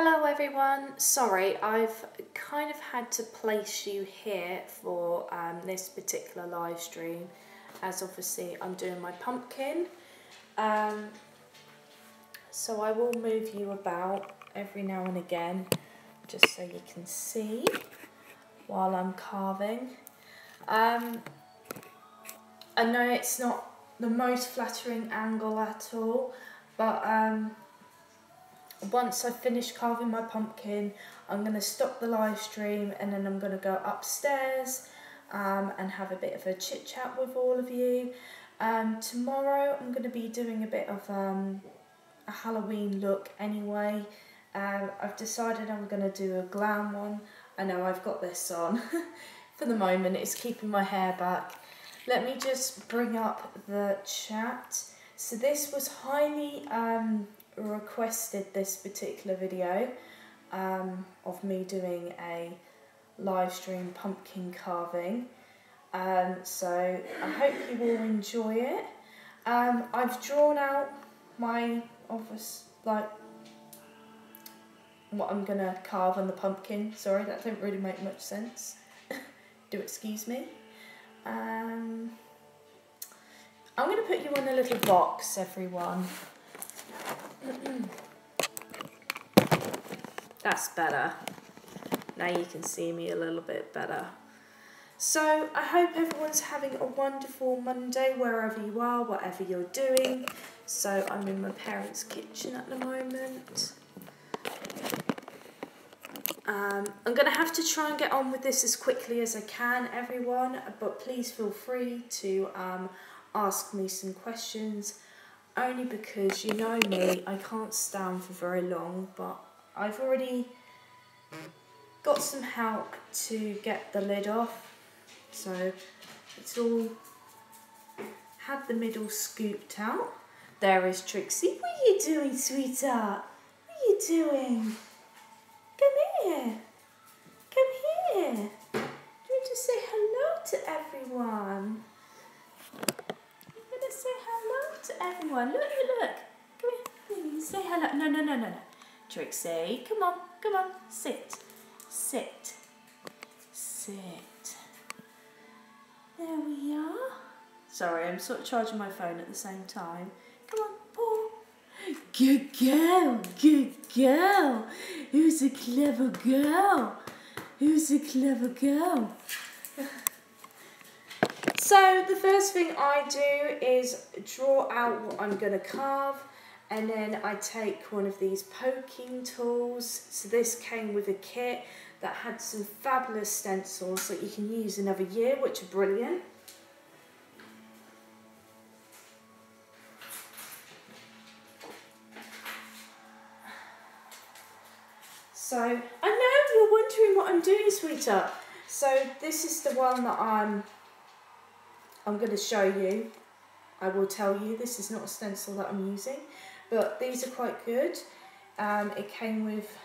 Hello everyone, sorry I've kind of had to place you here for this particular live stream as obviously I'm doing my pumpkin, so I will move you about every now and again just so you can see while I'm carving. I know it's not the most flattering angle at all, but once I've finished carving my pumpkin, I'm going to stop the live stream and then I'm going to go upstairs and have a bit of a chit chat with all of you. Tomorrow I'm going to be doing a bit of a Halloween look anyway. I've decided I'm going to do a glam one. I know I've got this on for the moment, it's keeping my hair back. Let me just bring up the chat. So this was highly requested, this particular video of me doing a live stream pumpkin carving, so I hope you will enjoy it. I've drawn out my what I'm gonna carve on the pumpkin. Sorry, that didn't really make much sense. Do excuse me. I'm gonna put you in a little box, everyone. That's better. Now you can see me a little bit better. So I hope everyone's having a wonderful Monday wherever you are, whatever you're doing. So I'm in my parents' kitchen at the moment. I'm going to have to try and get on with this as quickly as I can, everyone, but please feel free to ask me some questions. Only because you know me, I can't stand for very long, but I've already got some help to get the lid off. So it's all had the middle scooped out. There is Trixie. What are you doing, sweetheart? What are you doing? Come here. Come here. Do you want to say hello to everyone? Say hello to everyone. Look, look, look. Come here. Say hello. No, no, no, no, no. Trixie, come on, come on. Sit. Sit. Sit. There we are. Sorry, I'm sort of charging my phone at the same time. Come on, paw. Good girl. Good girl. Who's a clever girl? Who's a clever girl? So the first thing I do is draw out what I'm going to carve, and then I take one of these poking tools. So this came with a kit that had some fabulous stencils that you can use another year, which are brilliant. So I know you're wondering what I'm doing, sweetheart. So this is the one that I'm going to show you. I will tell you this is not a stencil that I'm using, but these are quite good. It came with,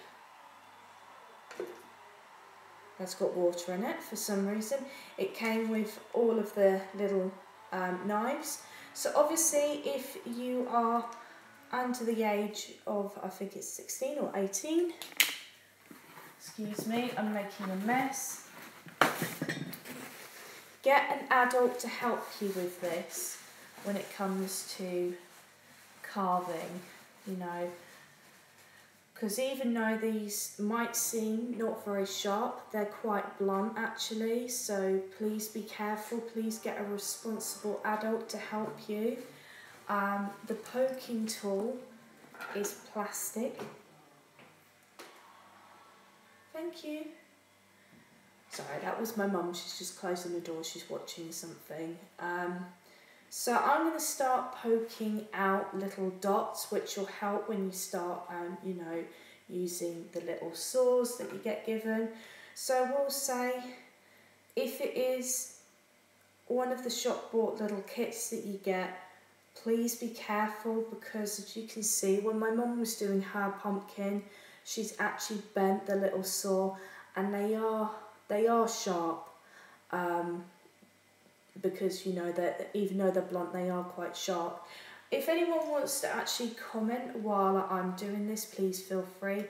that's got water in it for some reason. It came with all of the little knives. So obviously if you are under the age of, I think it's 16 or 18, excuse me, I'm making a mess. Get an adult to help you with this when it comes to carving, you know, because even though these might seem not very sharp, they're quite blunt actually, so please be careful, please get a responsible adult to help you. The poking tool is plastic. Thank you. Sorry, that was my mum, she's just closing the door, she's watching something. So I'm going to start poking out little dots, which will help when you start, you know, using the little saws that you get given. So we'll say, if it is one of the shop bought little kits that you get, please be careful, because as you can see, when my mum was doing her pumpkin, she's actually bent the little saw, and they are sharp, because you know that even though they're blunt, they are quite sharp. If anyone wants to actually comment while I'm doing this, please feel free.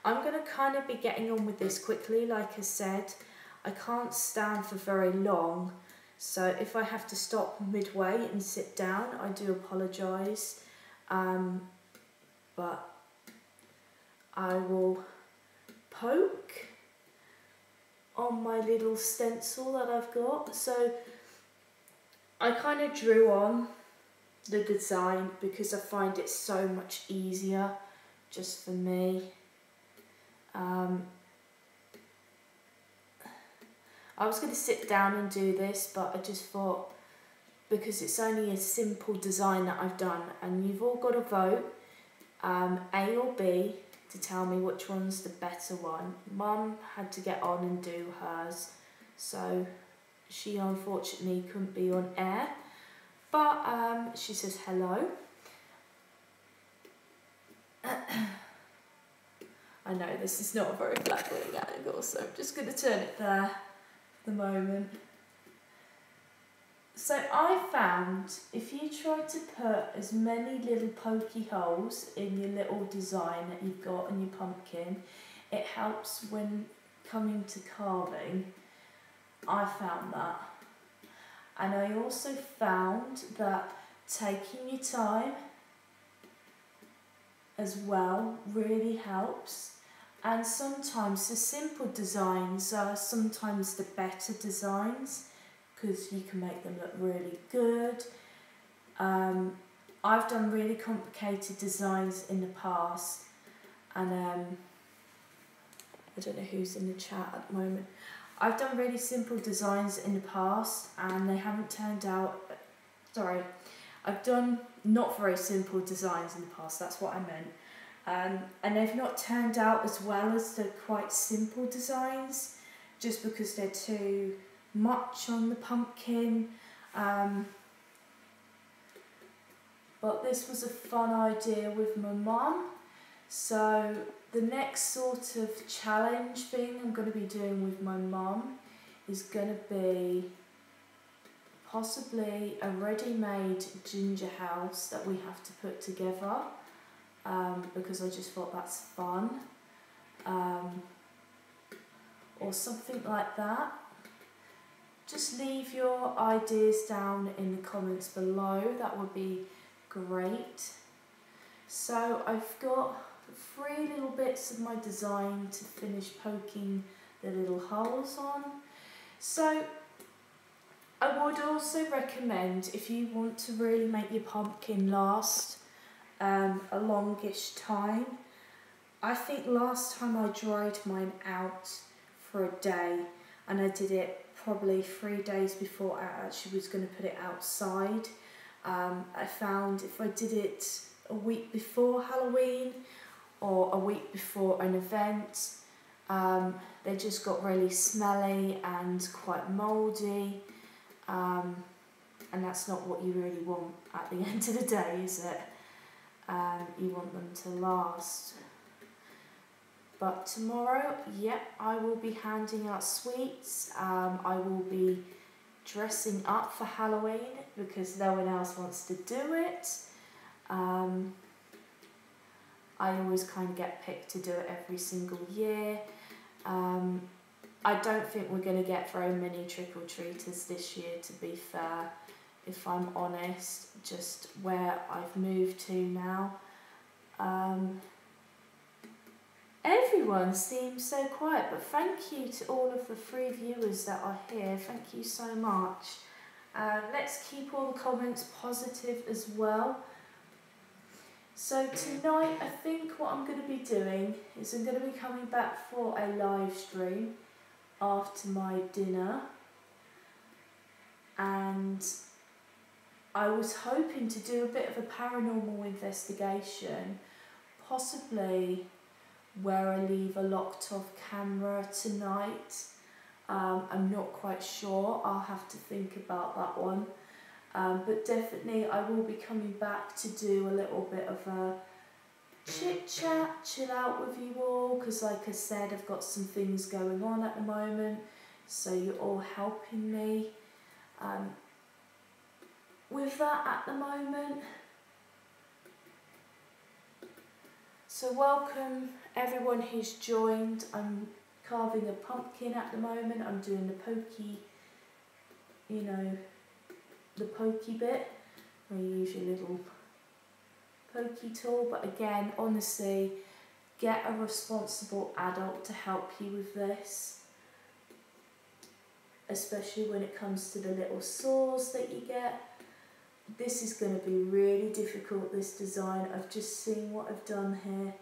I'm going to kind of be getting on with this quickly. Like I said, I can't stand for very long, so if I have to stop midway and sit down, I do apologise, but I will poke on my little stencil that I've got. So I kind of drew on the design because I find it so much easier just for me. I was going to sit down and do this, but I just thought, because it's only a simple design that I've done, and you've all got to vote, A or B, to tell me which one's the better one. Mum had to get on and do hers, so she unfortunately couldn't be on air, but she says hello. I know this is not a very flattering angle, so I'm just going to turn it there for the moment. So I found if you try to put as many little pokey holes in your little design that you've got in your pumpkin, it helps when coming to carving. I found that. And I also found that taking your time as well really helps. And sometimes the simple designs are sometimes the better designs, because you can make them look really good. I've done really complicated designs in the past, and I don't know who's in the chat at the moment. I've done really simple designs in the past and they haven't turned out, sorry, I've done not very simple designs in the past, that's what I meant. And they've not turned out as well as the quite simple designs, just because they're too much on the pumpkin. But this was a fun idea with my mum. So the next sort of challenge thing I'm going to be doing with my mum is going to be possibly a ready-made ginger house that we have to put together, because I just thought that's fun, or something like that. Just leave your ideas down in the comments below, that would be great. So I've got 3 little bits of my design to finish poking the little holes on. So I would also recommend, if you want to really make your pumpkin last a longish time, I think last time I dried mine out for a day, and I did it probably 3 days before I actually was going to put it outside. I found if I did it a week before Halloween or a week before an event, they just got really smelly and quite mouldy, and that's not what you really want at the end of the day, is it? You want them to last. But tomorrow, yep, I will be handing out sweets. I will be dressing up for Halloween because no one else wants to do it. I always kind of get picked to do it every single year. I don't think we're going to get very many trick-or-treaters this year, to be fair, if I'm honest, just where I've moved to now. Everyone seems so quiet, but thank you to all of the 3 viewers that are here. Thank you so much. Let's keep all the comments positive as well. So tonight, I think what I'm going to be doing is I'm going to be coming back for a live stream after my dinner. And I was hoping to do a bit of a paranormal investigation, possibly where I leave a locked off camera tonight. I'm not quite sure, I'll have to think about that one. But definitely I will be coming back to do a little bit of a chit chat, chill out with you all, because like I said, I've got some things going on at the moment, so you're all helping me with that at the moment. So welcome everyone who's joined. I'm carving a pumpkin at the moment. I'm doing the pokey, you know, the pokey bit. I use your little pokey tool, but again, honestly, get a responsible adult to help you with this, especially when it comes to the little saws that you get. This is going to be really difficult, this design. I've just seen what I've done here.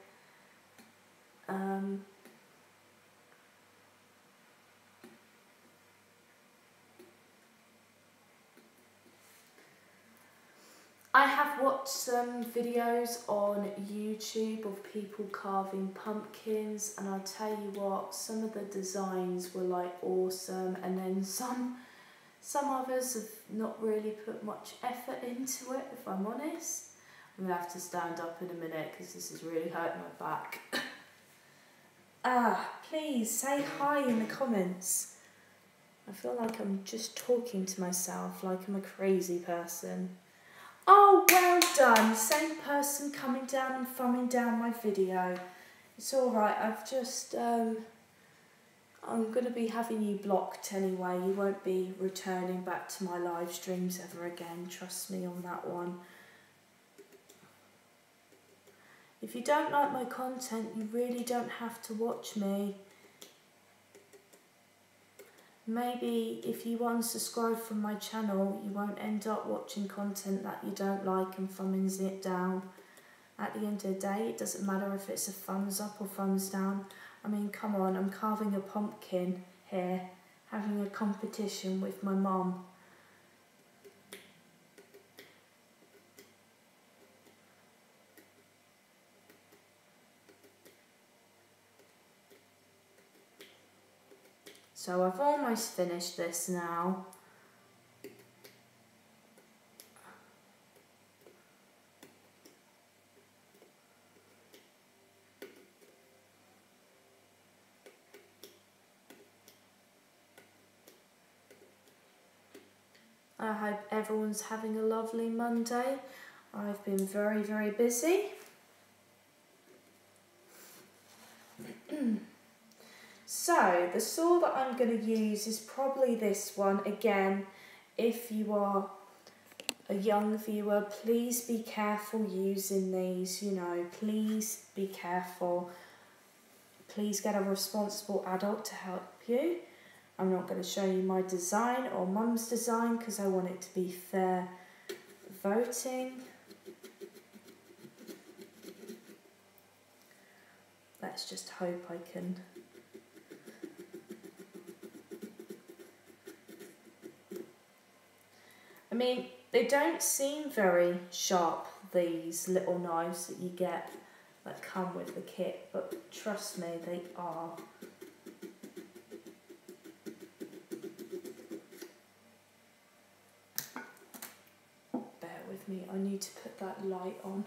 I have watched some videos on YouTube of people carving pumpkins, and I'll tell you what, some of the designs were like awesome, and then some others have not really put much effort into it, if I'm honest. I'm going to have to stand up in a minute because this is really hurting my back. Please say hi in the comments. I feel like I'm just talking to myself like I'm a crazy person. Oh, well done. Same person coming down and thumbing down my video. It's alright, I've just, I'm going to be having you blocked anyway. You won't be returning back to my live streams ever again. Trust me on that one. If you don't like my content, you really don't have to watch me. Maybe if you unsubscribe from my channel, you won't end up watching content that you don't like and thumbing it down. At the end of the day, it doesn't matter if it's a thumbs up or thumbs down. I mean, come on, I'm carving a pumpkin here, having a competition with my mum. So I've almost finished this now. I hope everyone's having a lovely Monday. I've been very, very busy. So, the saw that I'm going to use is probably this one. Again, if you are a young viewer, please be careful using these, you know, please be careful. Please get a responsible adult to help you. I'm not going to show you my design or mum's design because I want it to be fair voting. Let's just hope I can. I mean, they don't seem very sharp, these little knives that you get that come with the kit, but trust me, they are. Bear with me, I need to put that light on.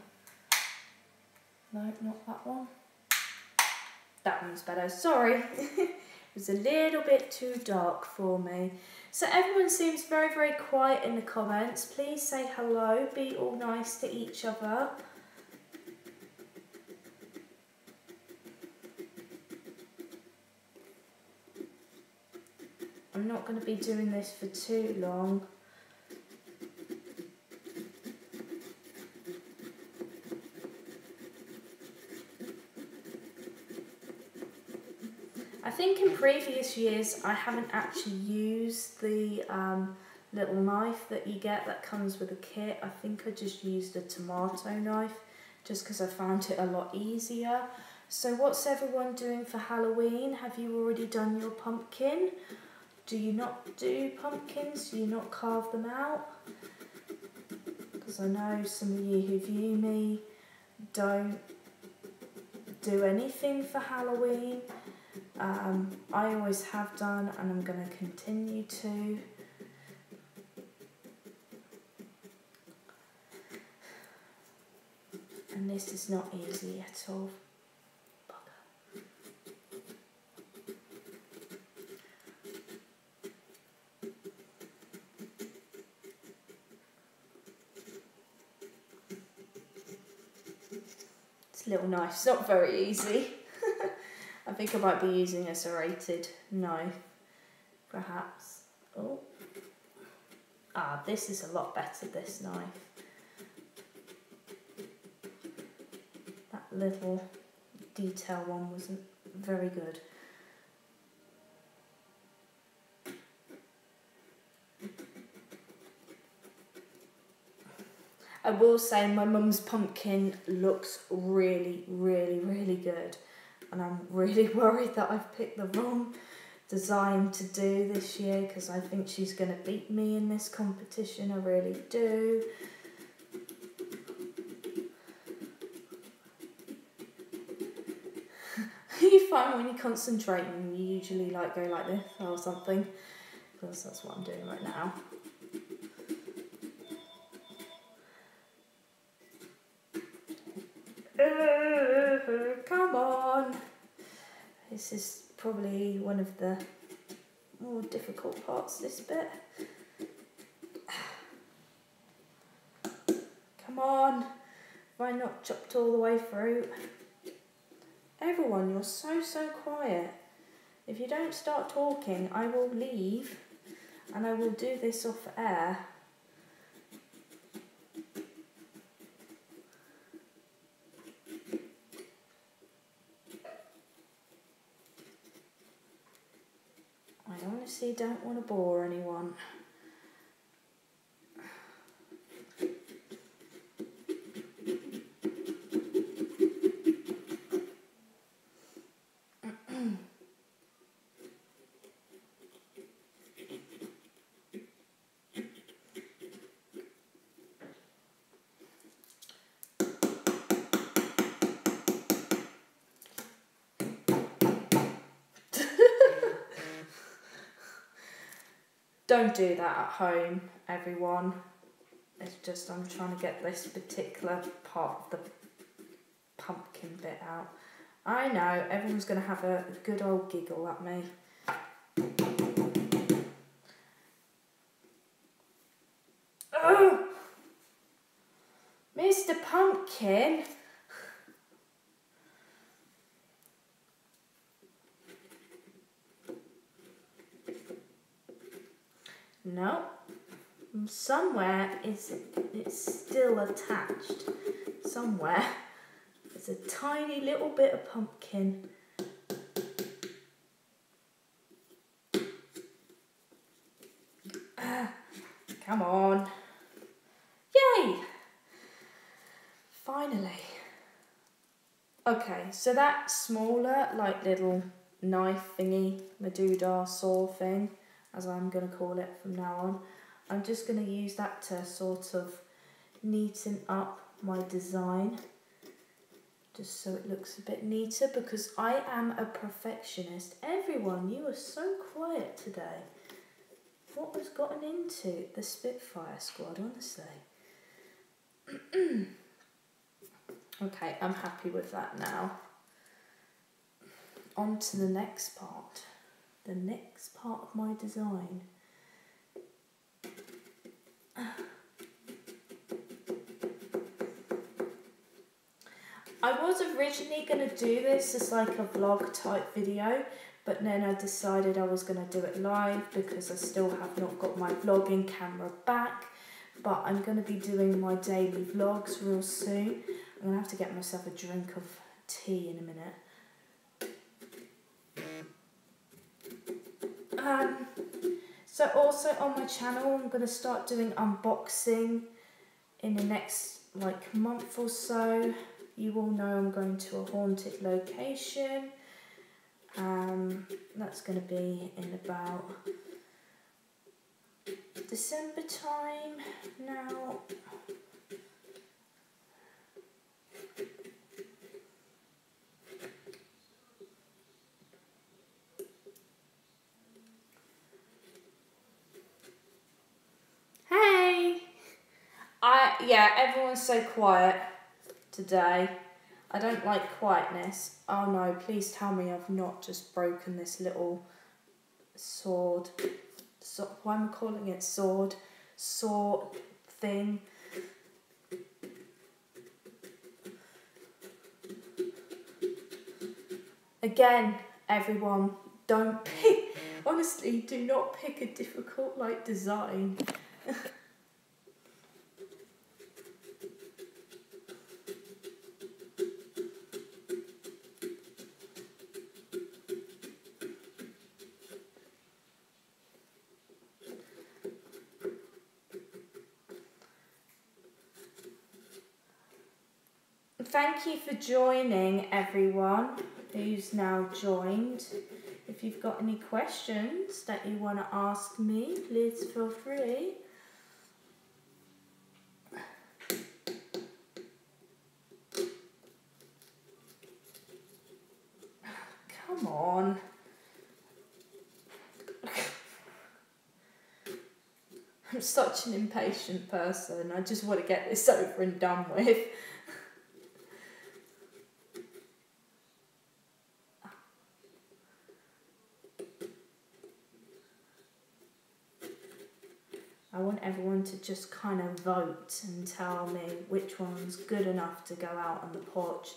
No, not that one. That one's better, sorry. It was a little bit too dark for me. So everyone seems very, very quiet in the comments. Please say hello, be all nice to each other. I'm not going to be doing this for too long. I think in previous years I haven't actually used the little knife that you get that comes with a kit. I think I just used a tomato knife just because I found it a lot easier. So what's everyone doing for Halloween? Have you already done your pumpkin? Do you not do pumpkins? Do you not carve them out? Because I know some of you who view me don't do anything for Halloween. I always have done, and I'm going to continue to. And this is not easy at all. This little knife's not very easy. I think I might be using a serrated knife, perhaps. Oh. Ah, this is a lot better, this knife. That little detail one wasn't very good. I will say my mum's pumpkin looks really, really, really good. And I'm really worried that I've picked the wrong design to do this year, because I think she's going to beat me in this competition. I really do. You find when you're concentrating, you usually like go like this or something, because that's what I'm doing right now. Come on. This is probably one of the more difficult parts, this bit. Come on. Have I not chopped all the way through? Everyone, you're so quiet. If you don't start talking, I will leave and I will do this off air. I honestly don't want to bore anyone. Don't do that at home, everyone. It's just I'm trying to get this particular part of the pumpkin bit out. I know, everyone's going to have a good old giggle at me. Oh! Mr. Pumpkin! No, somewhere it's still attached. Somewhere there's a tiny little bit of pumpkin. Come on. Yay! Finally. Okay, so that smaller, like little knife thingy, Madoodah saw thing, as I'm going to call it from now on, I'm just going to use that to sort of neaten up my design, just so it looks a bit neater, because I am a perfectionist. Everyone, you are so quiet today. What has gotten into the Spitfire squad, honestly? Okay, I'm happy with that now. On to the next part. The next part of my design. I was originally going to do this as like a vlog type video, but then I decided I was going to do it live because I still have not got my vlogging camera back. But I'm going to be doing my daily vlogs real soon. I'm going to have to get myself a drink of tea in a minute. So also on my channel, I'm going to start doing unboxing in the next like month or so. You all know I'm going to a haunted location. That's going to be in about December time now. Hey! Yeah, everyone's so quiet today. I don't like quietness. Oh no, please tell me I've not just broken this little sword. So, why am I calling it sword? Saw thing. Again, everyone, don't pick, honestly, do not pick a difficult like design. Thank you for joining, everyone who's now joined. If you've got any questions that you want to ask me, please feel free. Come on. I'm such an impatient person. I just want to get this over and done with. I want everyone to just kind of vote and tell me which one's good enough to go out on the porch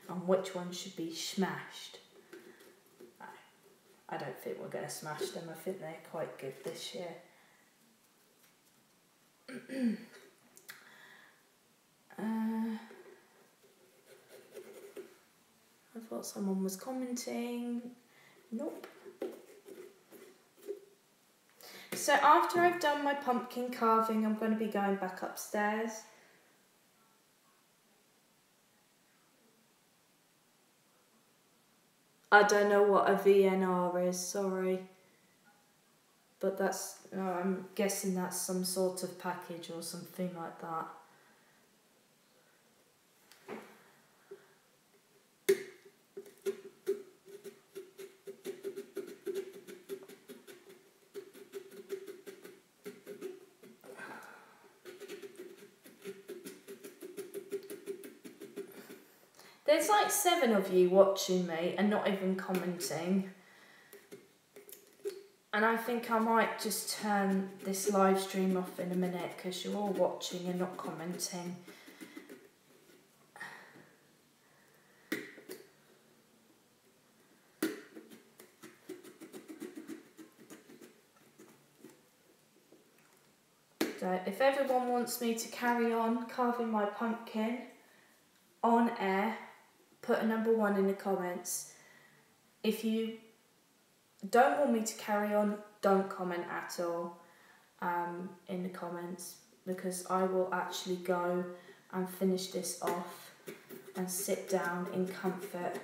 and which one should be smashed. I don't think we're going to smash them. I think they're quite good this year. I thought someone was commenting. Nope. So after I've done my pumpkin carving, I'm going to be going back upstairs. I don't know what a VNR is, sorry. But that's, I'm guessing that's some sort of package or something like that. There's like 7 of you watching me and not even commenting. And I think I might just turn this live stream off in a minute because you're all watching and not commenting. So if everyone wants me to carry on carving my pumpkin on air, put a number 1 in the comments. If you don't want me to carry on, don't comment at all in the comments, because I will actually go and finish this off and sit down in comfort.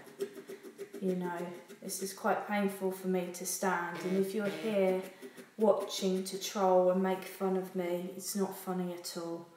You know, this is quite painful for me to stand, and if you're here watching to troll and make fun of me, it's not funny at all.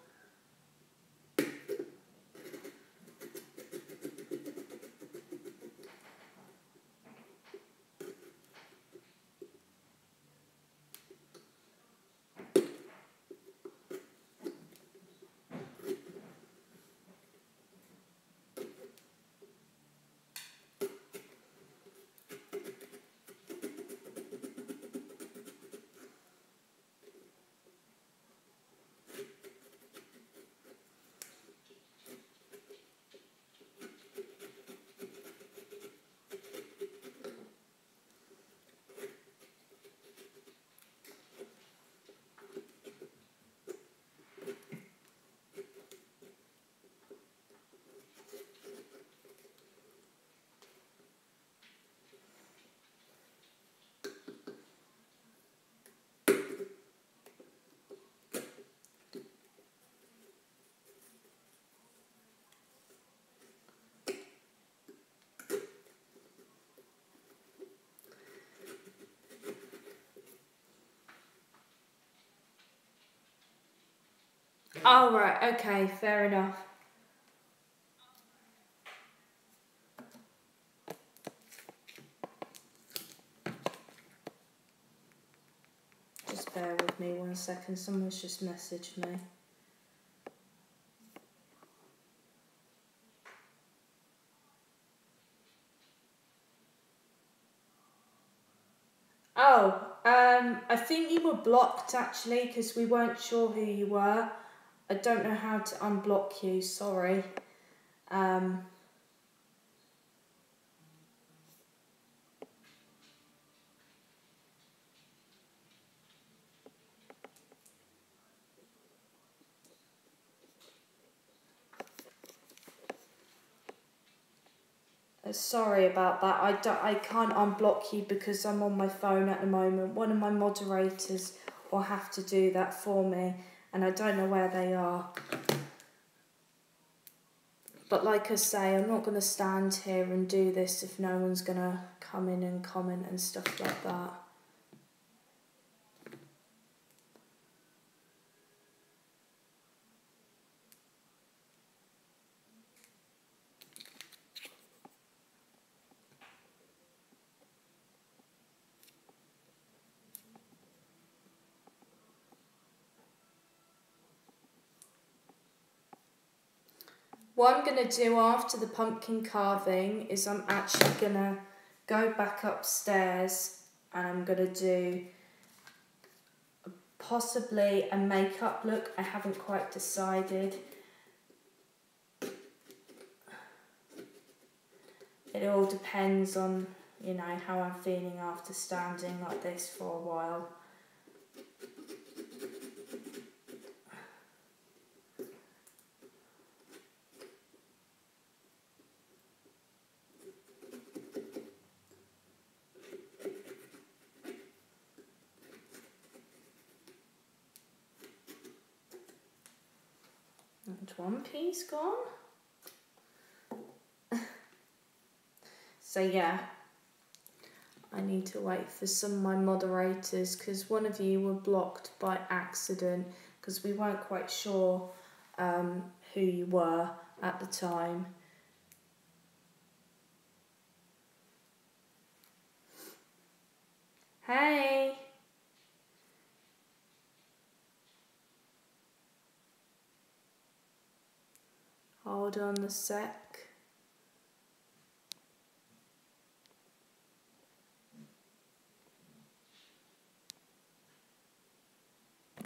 Oh, right, okay, fair enough. Just bear with me 1 second, someone's just messaged me. Oh, I think you were blocked actually, because we weren't sure who you were. I don't know how to unblock you, sorry. Sorry about that. I can't unblock you because I'm on my phone at the moment. One of my moderators will have to do that for me, and I don't know where they are. But like I say, I'm not going to stand here and do this if no one's going to come in and comment and stuff like that. What I'm going to do after the pumpkin carving is I'm actually going to go back upstairs and I'm going to do possibly a makeup look. I haven't quite decided. It all depends on, you know, how I'm feeling after standing like this for a while. And one piece gone. So yeah, I need to wait for some of my moderators because one of you were blocked by accident because we weren't quite sure who you were at the time. Hey! Hold on a sec.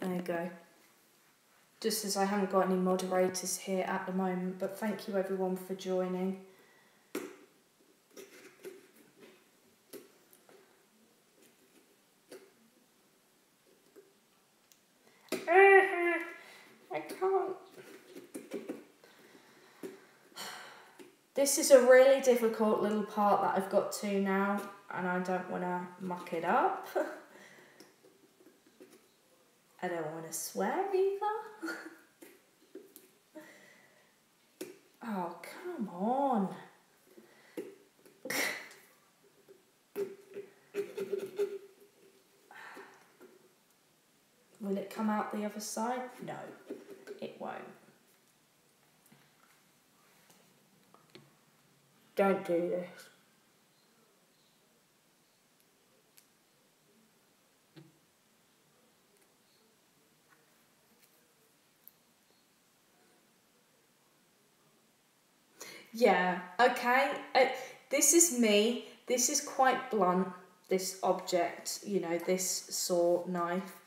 There you go. Just as I haven't got any moderators here at the moment, but thank you everyone for joining. I can't. This is a really difficult little part that I've got to now, and I don't want to muck it up. I don't want to swear either. Oh, come on. Will it come out the other side? No, it won't. Don't do this. Yeah, okay. This is me. This is quite blunt, this object, you know, this saw knife.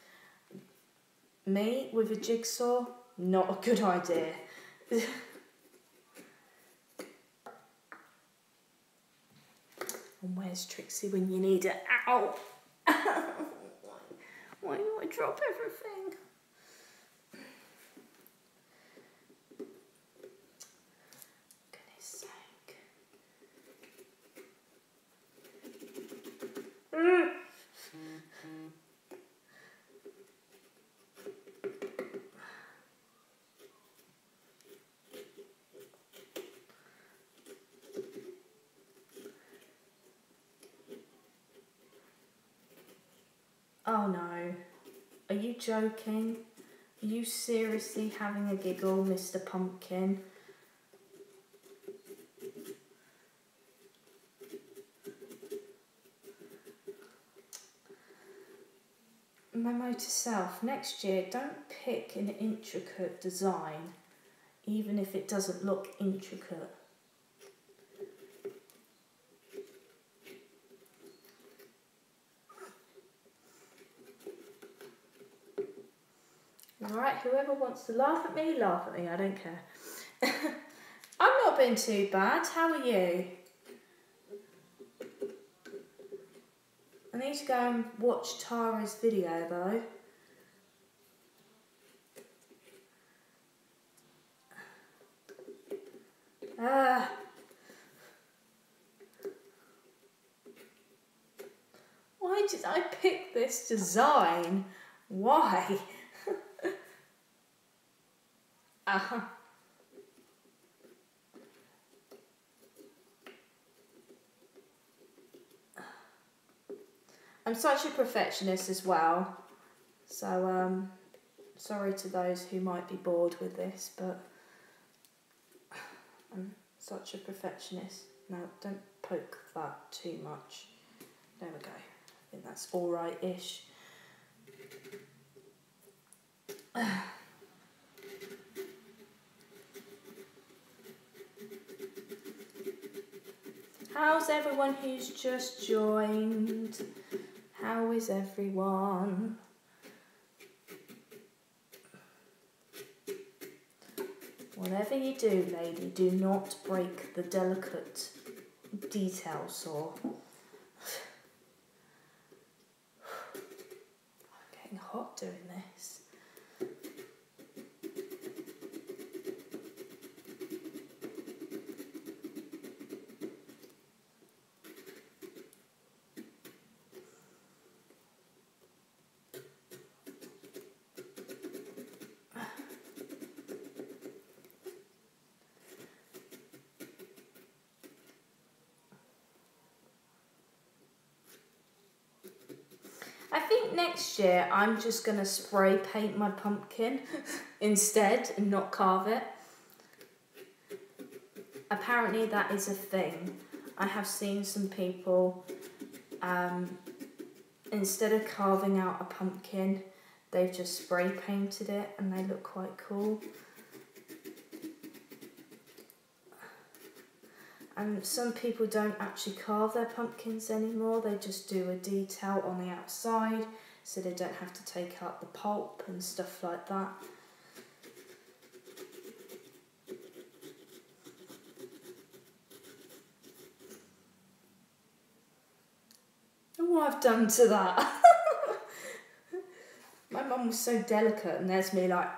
Me with a jigsaw, not a good idea. And where's Trixie when you need her? Ow! Why do I drop everything? Goodness sake. Oh no. Are you joking? Are you seriously having a giggle, Mr. Pumpkin? Memo to self, next year don't pick an intricate design, even if it doesn't look intricate. Alright, whoever wants to laugh at me, I don't care. I'm not being too bad, how are you? I need to go and watch Tara's video though. did I pick this design? Why? I'm such a perfectionist as well, so sorry to those who might be bored with this, but I'm such a perfectionist. No, don't poke that too much. There we go. I think that's alright-ish. How's everyone who's just joined? How is everyone? Whatever you do, lady, do not break the delicate detail saw. I'm getting hot doing this. I think next year I'm just going to spray paint my pumpkin instead and not carve it. Apparently that is a thing. I have seen some people, instead of carving out a pumpkin, they've just spray painted it and they look quite cool. And some people don't actually carve their pumpkins anymore, they just do a detail on the outside so they don't have to take out the pulp and stuff like that. And what I've done to that. My mum was so delicate and there's me like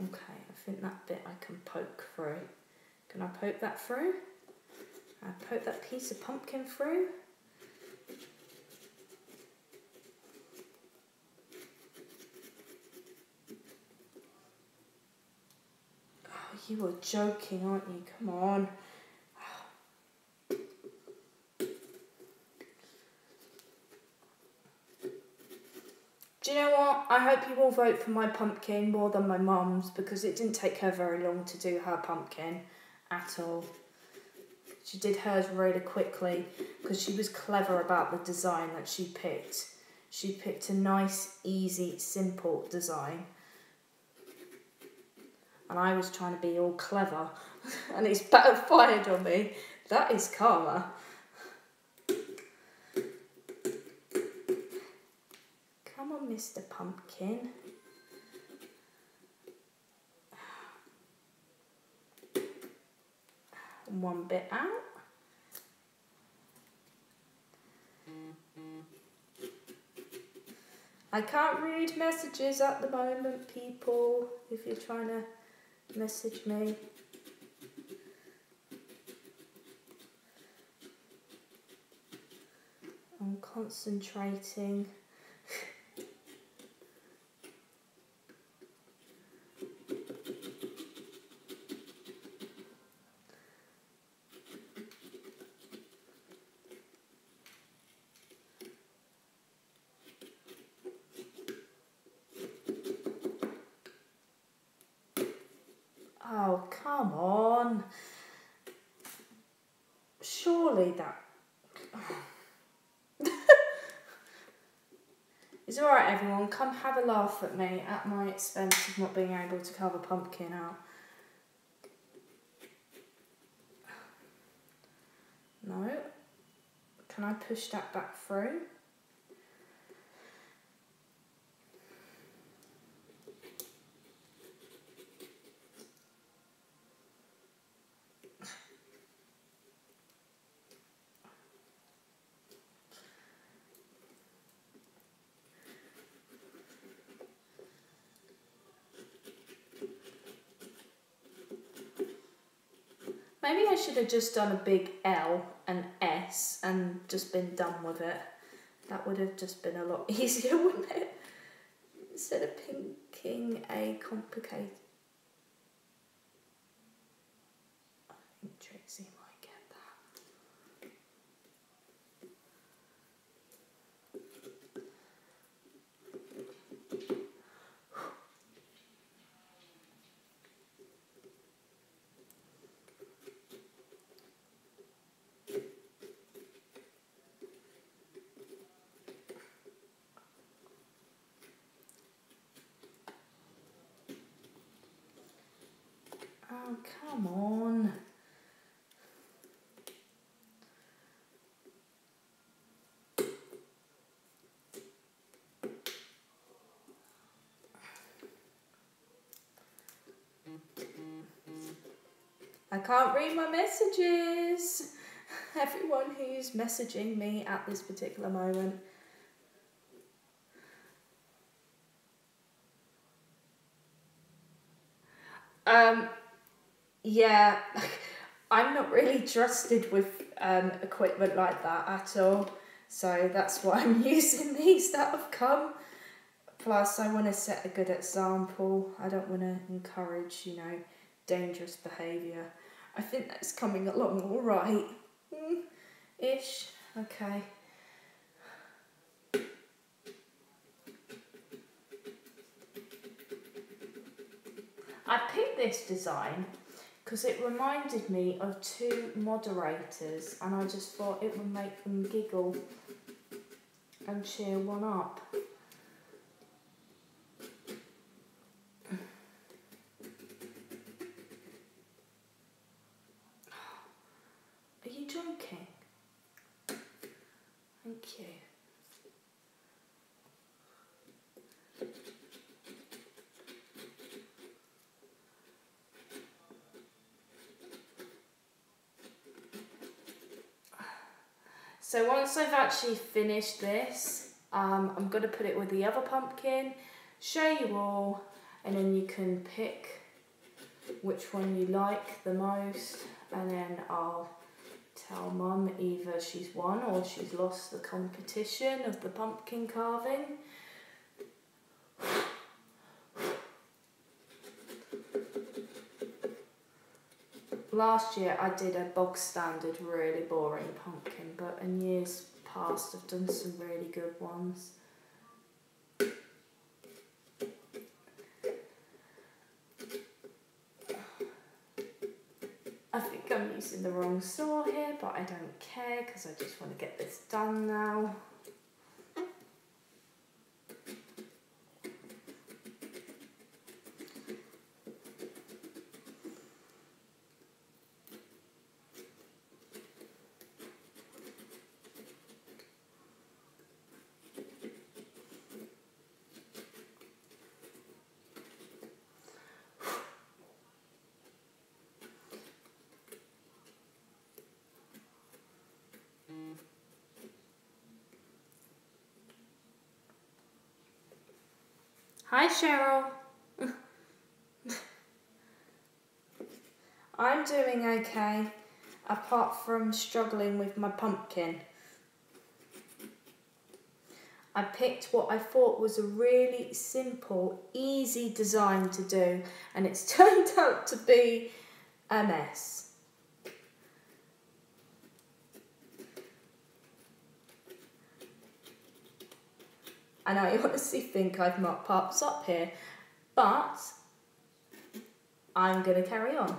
okay, I think that bit I can poke through. Can I poke that through? I poke that piece of pumpkin through. Oh, you are joking, aren't you? Come on. Do you know what? I hope you all vote for my pumpkin more than my mum's because it didn't take her very long to do her pumpkin at all. She did hers really quickly because she was clever about the design that she picked. She picked a nice, easy, simple design. And I was trying to be all clever and it's backfired on me. That is karma. Come on, Mr. Pumpkin. One bit out. I can't read messages at the moment, people, if you're trying to message me. I'm concentrating. Oh, come on. Surely that... It's alright, everyone. Come have a laugh at me at my expense of not being able to carve a pumpkin out. No. Can I push that back through? Maybe I should have just done a big L and S and just been done with it. That would have just been a lot easier, wouldn't it? Instead of pinking a complicated... I think Trixie might get that. Oh, come on. I can't read my messages. Everyone who's messaging me at this particular moment. Yeah, I'm not really trusted with equipment like that at all. So that's why I'm using these that have come. Plus, I want to set a good example. I don't want to encourage, you know, dangerous behaviour. I think that's coming along all right. Ish. Okay. I picked this design because it reminded me of two moderators, and I just thought it would make them giggle and cheer one up. Are you joking? Thank you. So once I've actually finished this, I'm going to put it with the other pumpkin, show you all, and then you can pick which one you like the most, and then I'll tell Mum either she's won or she's lost the competition of the pumpkin carving. Last year I did a bog standard really boring pumpkin, but in years past I've done some really good ones. I think I'm using the wrong saw here, but I don't care because I just want to get this done now. Hi Cheryl. I'm doing okay, apart from struggling with my pumpkin. I picked what I thought was a really simple, easy design to do, and it's turned out to be a mess. And I honestly think I've mucked parts up here, but I'm going to carry on.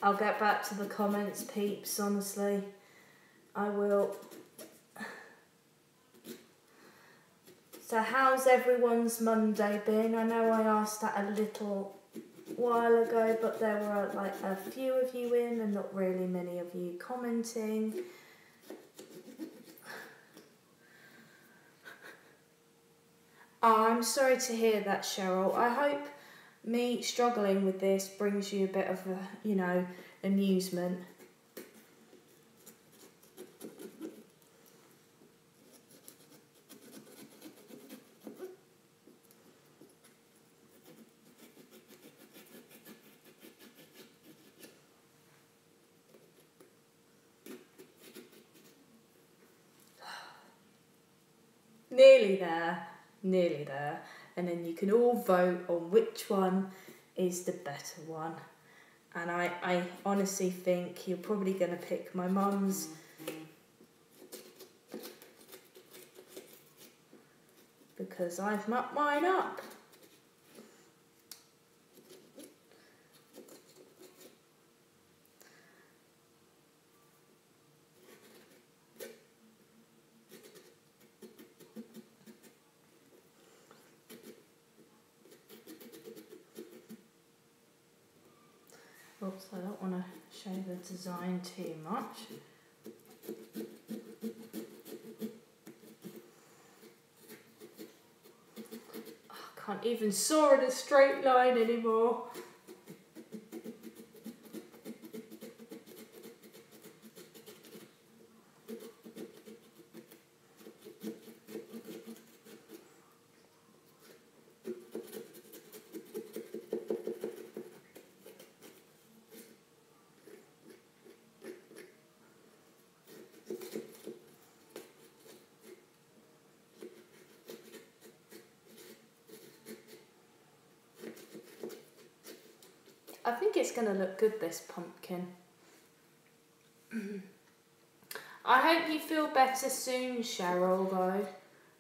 I'll get back to the comments, peeps, honestly. I will. So how's everyone's Monday been? I know I asked that a little while ago, but there were like a few of you in and not really many of you commenting. Oh, I'm sorry to hear that, Cheryl. I hope me struggling with this brings you a bit of a, you know, amusement. Nearly there, nearly there. And then you can all vote on which one is the better one. And I honestly think you're probably going to pick my mum's. Because I've mucked mine up. Oops, I don't want to show the design too much. I can't even saw in a straight line anymore. I think it's going to look good, this pumpkin. I hope you feel better soon, Cheryl, though.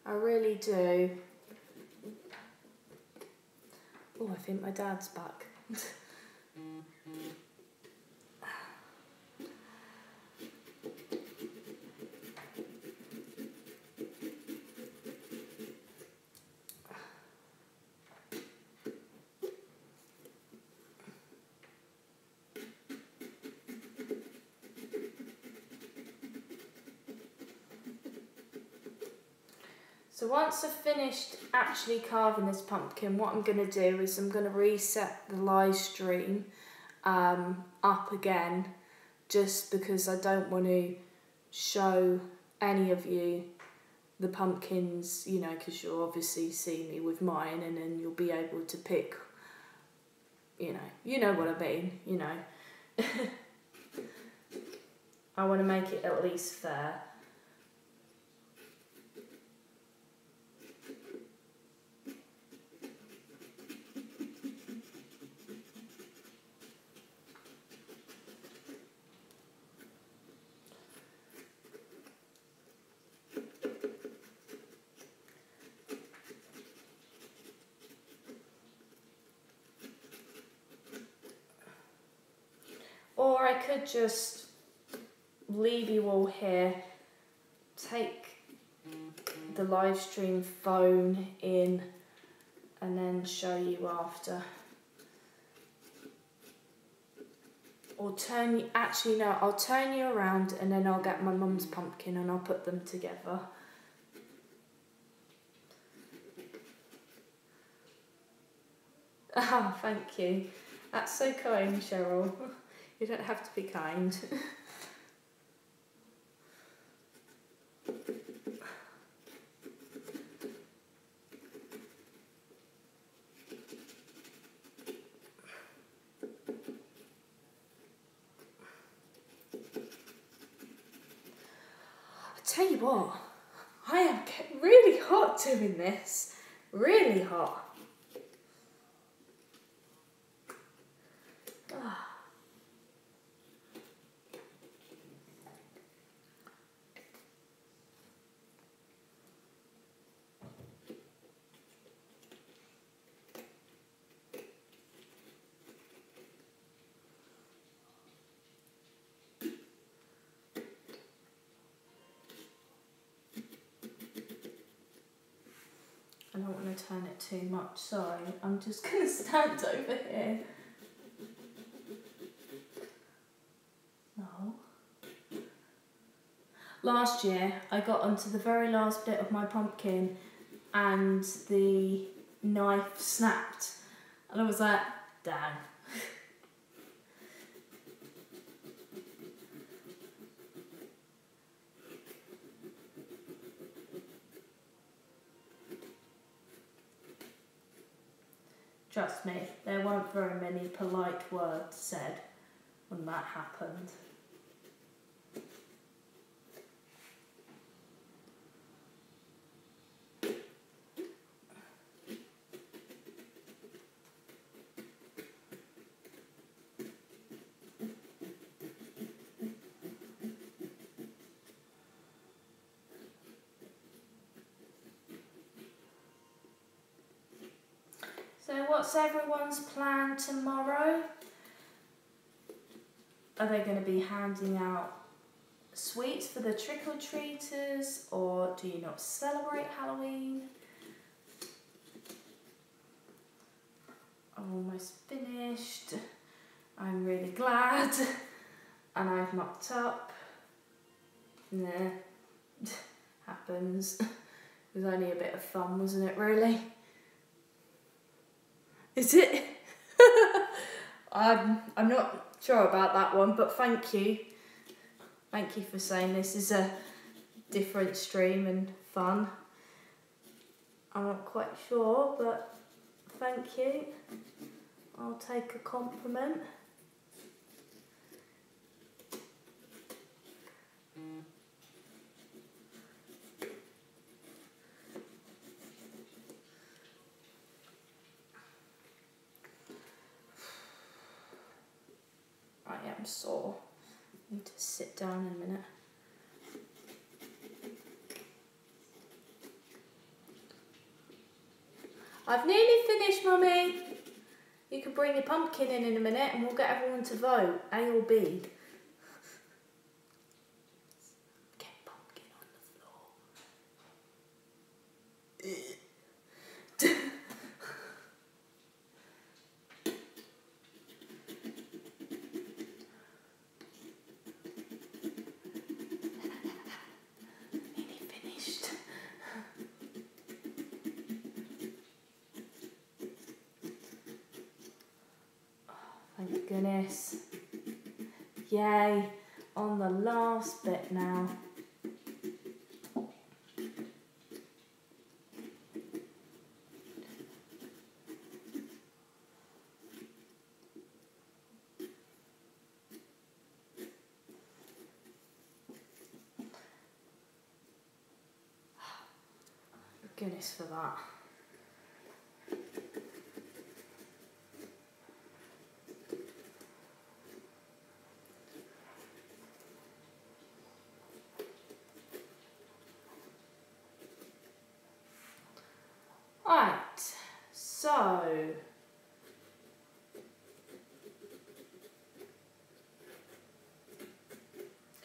I really do. Oh, I think my dad's back. So once I've finished actually carving this pumpkin, what I'm going to do is I'm going to reset the live stream up again, just because I don't want to show any of you the pumpkins, you know, because you'll obviously see me with mine and then you'll be able to pick, you know what I mean, you know. I want to make it at least fair. Or I could just leave you all here, take the live stream phone in and then show you after. Or turn you, actually no, I'll turn you around and then I'll get my mum's pumpkin and I'll put them together. Ah, thank you. That's so kind, Cheryl. You don't have to be kind. I tell you what, I am really hot doing this. Really hot. I don't want to turn it too much, sorry. I'm just going to stand over here. No. Last year, I got onto the very last bit of my pumpkin and the knife snapped, and I was like, damn. Trust me, there weren't very many polite words said when that happened. So what's everyone's plan tomorrow? Are they going to be handing out sweets for the trick-or-treaters, or do you not celebrate Halloween? I'm almost finished. I'm really glad. And I've mopped up. Nah, happens. It was only a bit of fun, wasn't it, really? Is it? I'm not sure about that one, but thank you. Thank you for saying this is a different stream and fun. I'm not quite sure, but thank you. I'll take a compliment. I am sore. I need to sit down in a minute. I've nearly finished, Mummy. You can bring your pumpkin in a minute and we'll get everyone to vote, A or B. Get pumpkin on the floor. Nearly finished. Thank goodness. Yay, on the last bit now. Goodness for that. Right, so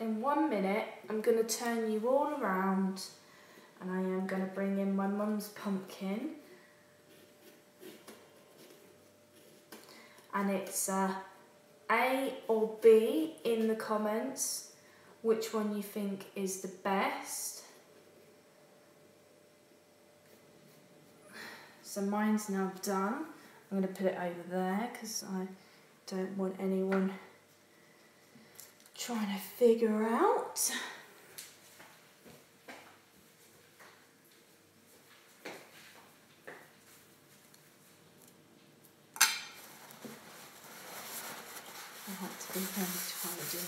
in 1 minute I'm going to turn you all around and I am going to bring in my mum's pumpkin, and it's A or B in the comments which one you think is the best. So mine's now done. I'm going to put it over there because I don't want anyone trying to figure out. I have to be very tidy.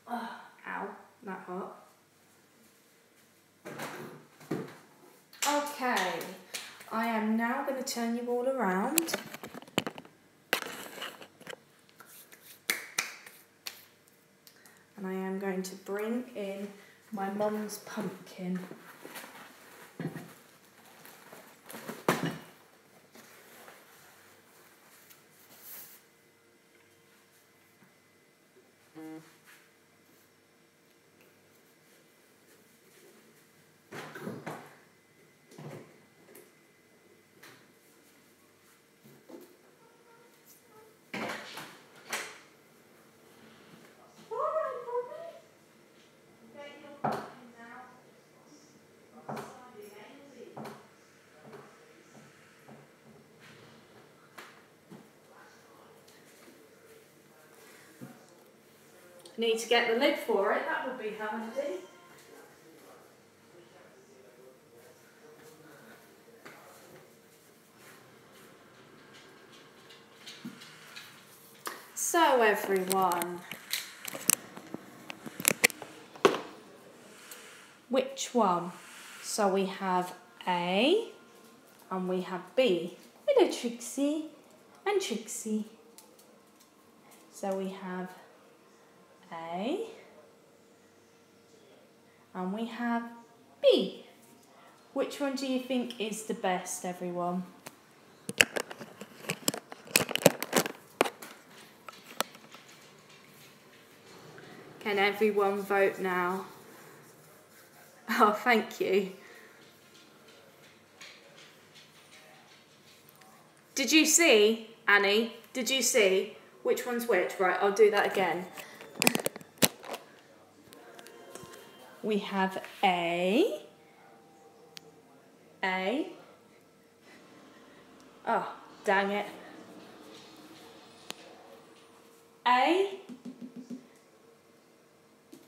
Oh, ow, that hurt. Okay, I am now going to turn you all around. And I am going to bring in my mum's pumpkin. Need to get the lid for it, that would be handy. So everyone, which one? So we have A and we have B. Hello Trixie and Trixie. So we have A and we have B. Which one do you think is the best, everyone? Can everyone vote now? Oh, thank you. Did you see, Annie? Did you see which one's which? Right, I'll do that again. We have A. Oh, dang it. A.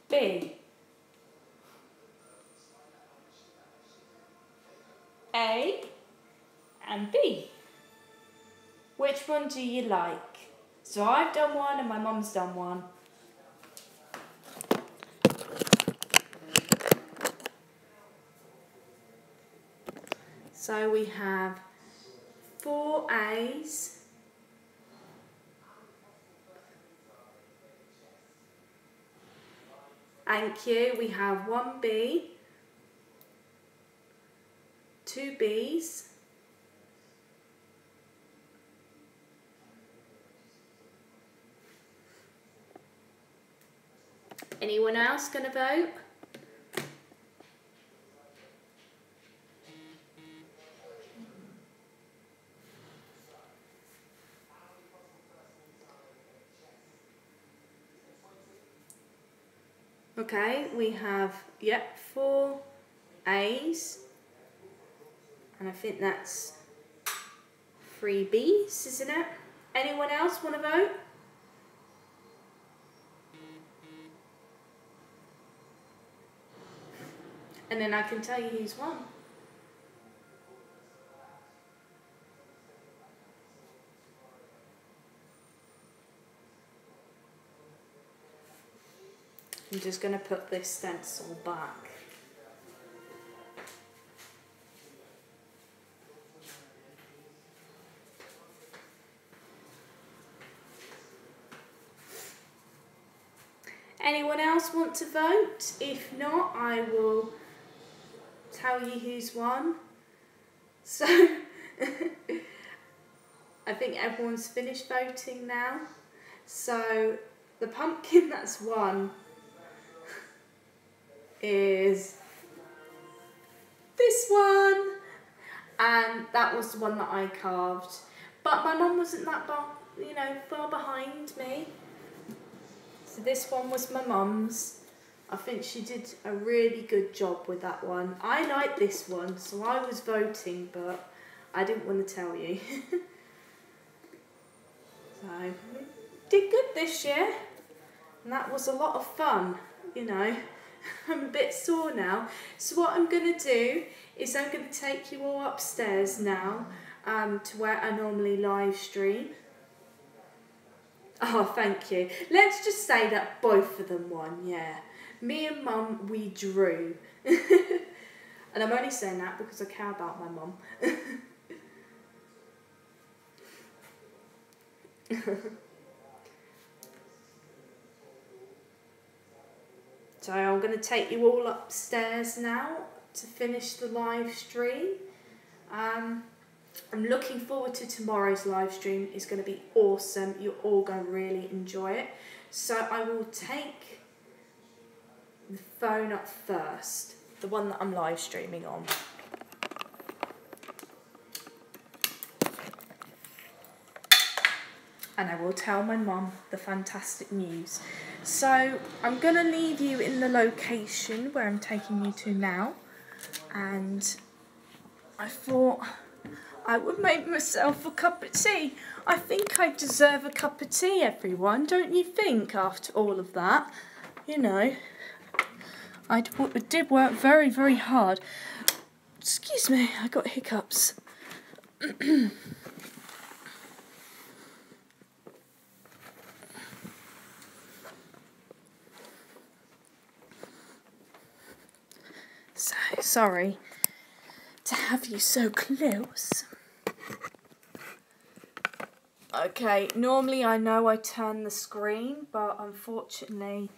B. A and B. Which one do you like? So I've done one and my mum's done one. So we have 4 A's, thank you. We have 1 B, 2 B's, anyone else going to vote? Okay, we have, 4 A's, and I think that's 3 B's, isn't it? Anyone else want to vote? And then I can tell you who's won. I'm just going to put this stencil back. Anyone else want to vote? If not, I will tell you who's won. So, I think everyone's finished voting now. So, the pumpkin that's won is this one, and that was the one that I carved. But my mum wasn't that far behind me. So this one was my mum's. I think she did a really good job with that one. I like this one, so I was voting, but I didn't want to tell you. So, we did good this year, and that was a lot of fun, you know. I'm a bit sore now. So what I'm going to do is I'm going to take you all upstairs now to where I normally live stream. Oh, thank you. Let's just say that both of them won, yeah. Me and Mum, we drew. And I'm only saying that because I care about my mum. So I'm going to take you all upstairs now to finish the live stream. I'm looking forward to tomorrow's live stream. It's going to be awesome. You're all going to really enjoy it. So I will take the phone up first, the one that I'm live streaming on. And I will tell my mum the fantastic news. So I'm going to leave you in the location where I'm taking you to now. And I thought I would make myself a cup of tea. I think I deserve a cup of tea, everyone. Don't you think, after all of that? You know, I did work very, very hard. Excuse me, I got hiccups. So sorry to have you so close. Okay, normally I know I turn the screen, but unfortunately,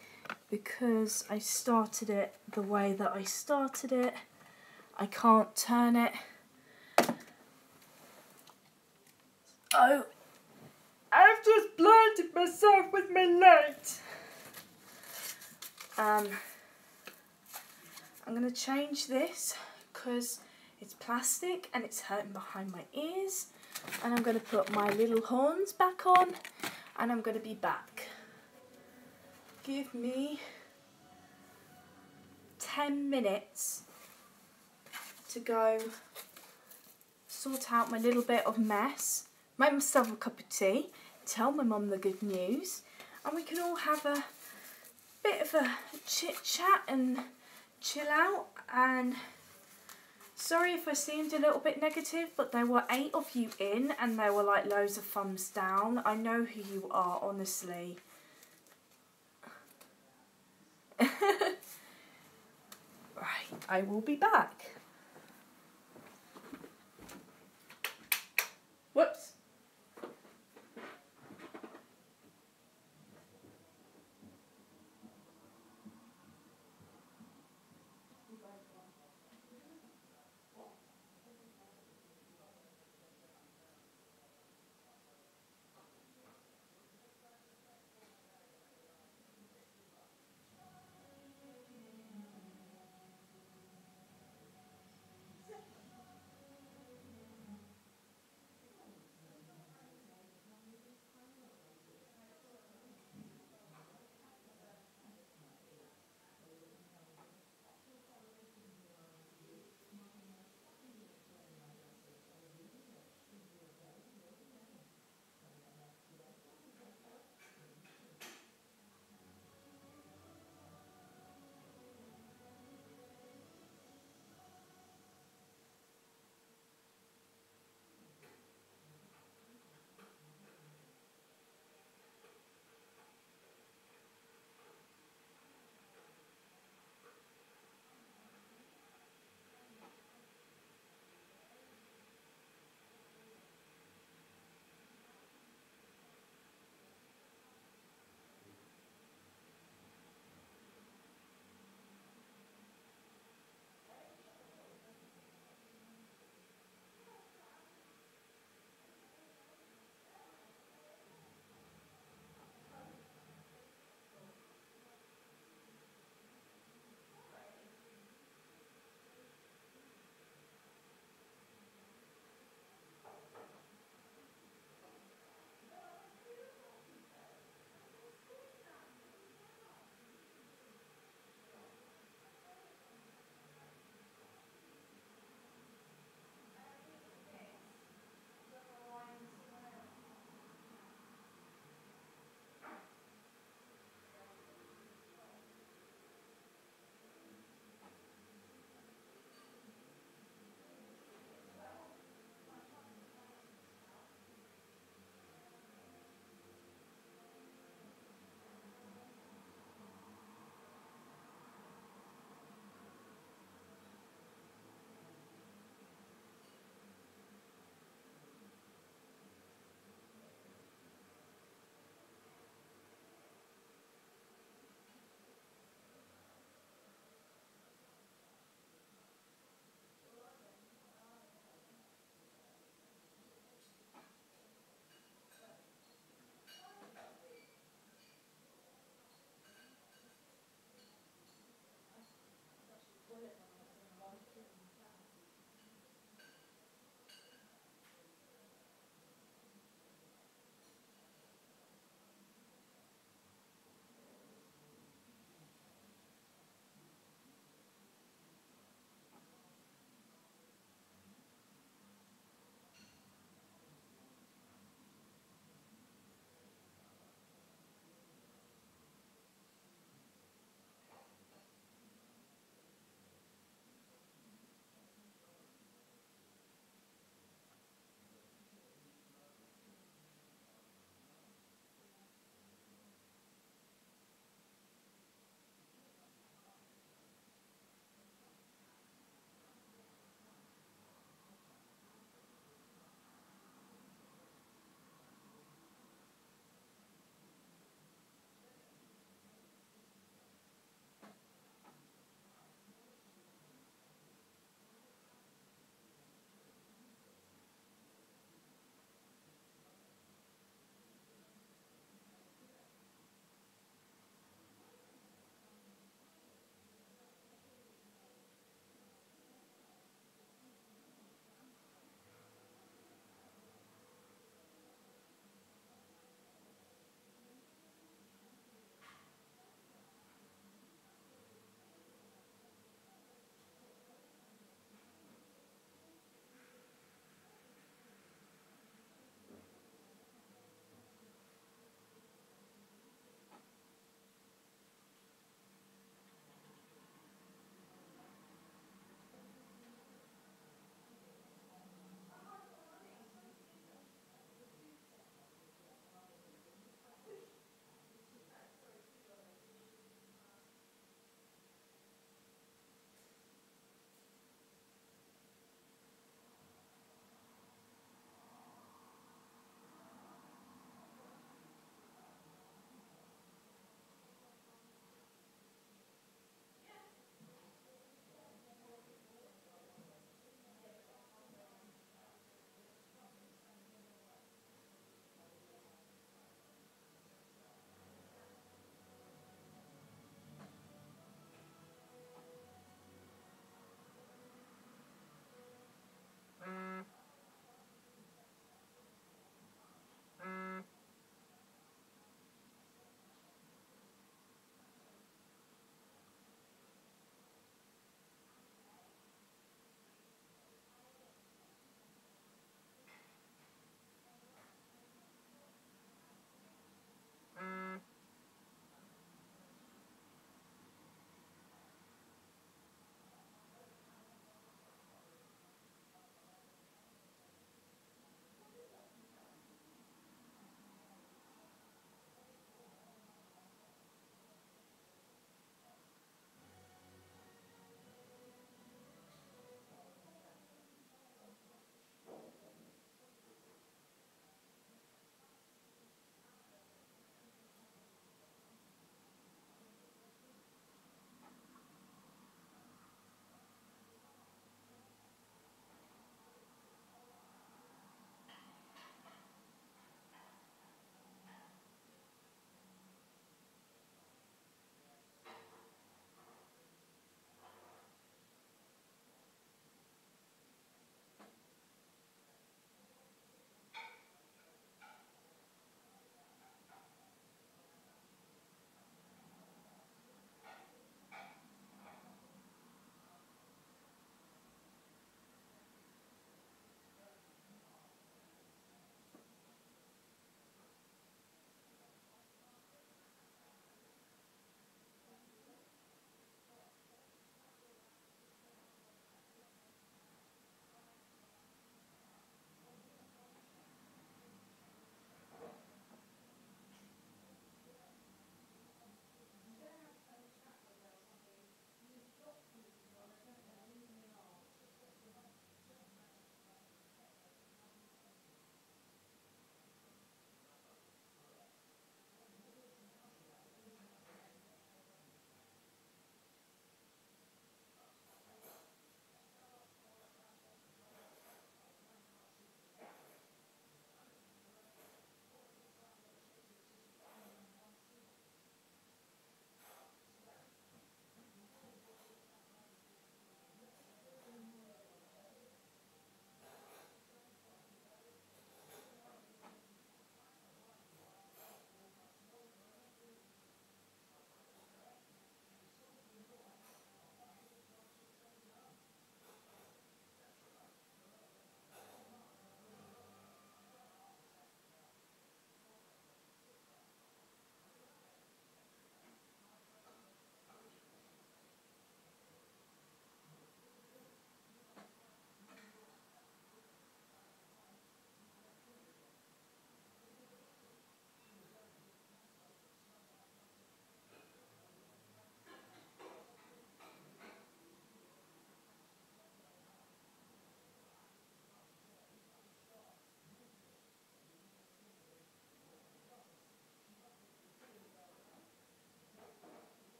because I started it the way that I started it, I can't turn it. Oh, I've just blinded myself with my light. I'm going to change this because it's plastic and it's hurting behind my ears. And I'm going to put my little horns back on and I'm going to be back. Give me 10 minutes to go sort out my little bit of mess, make myself a cup of tea, tell my mum the good news, and we can all have a bit of a chit chat and chill out. And sorry if I seemed a little bit negative, but there were 8 of you in and there were like loads of thumbs down. I know who you are, honestly. Right, I will be back. Whoops.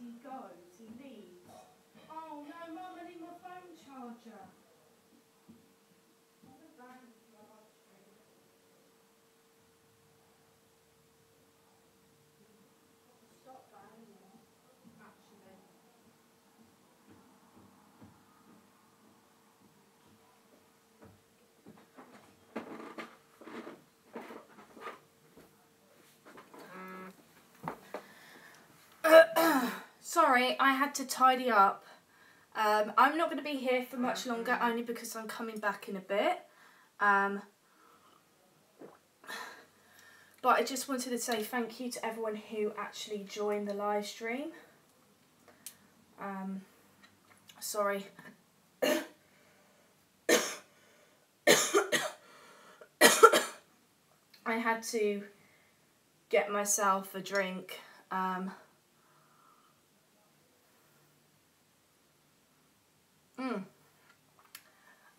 he goes, he leaves. Oh no, Mum, I need my phone charger. Stop banging, actually. Sorry, I had to tidy up. I'm not going to be here for much longer, only because I'm coming back in a bit. But I just wanted to say thank you to everyone who actually joined the live stream. Sorry. I had to get myself a drink.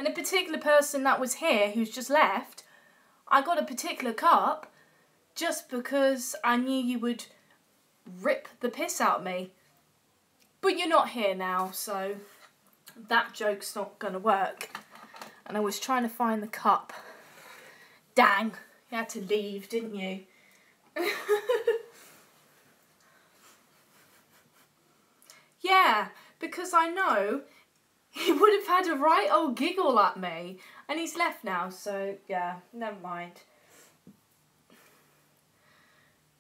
And a particular person that was here who's just left, I got a particular cup just because I knew you would rip the piss out of me. But you're not here now, so that joke's not going to work. And I was trying to find the cup. Dang, you had to leave, didn't you? Yeah, because I know he would have had a right old giggle at me. And he's left now, so yeah, never mind.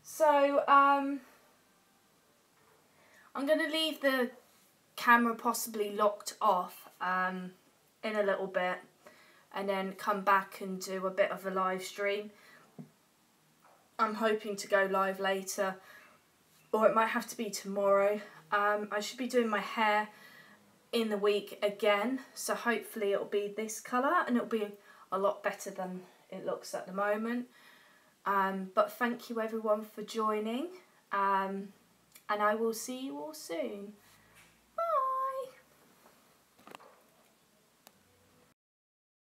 So, I'm going to leave the camera possibly locked off in a little bit. And then come back and do a bit of a live stream. I'm hoping to go live later. Or it might have to be tomorrow. I should be doing my hair in the week again, so hopefully it'll be this colour and it'll be a lot better than it looks at the moment. But thank you everyone for joining, and I will see you all soon.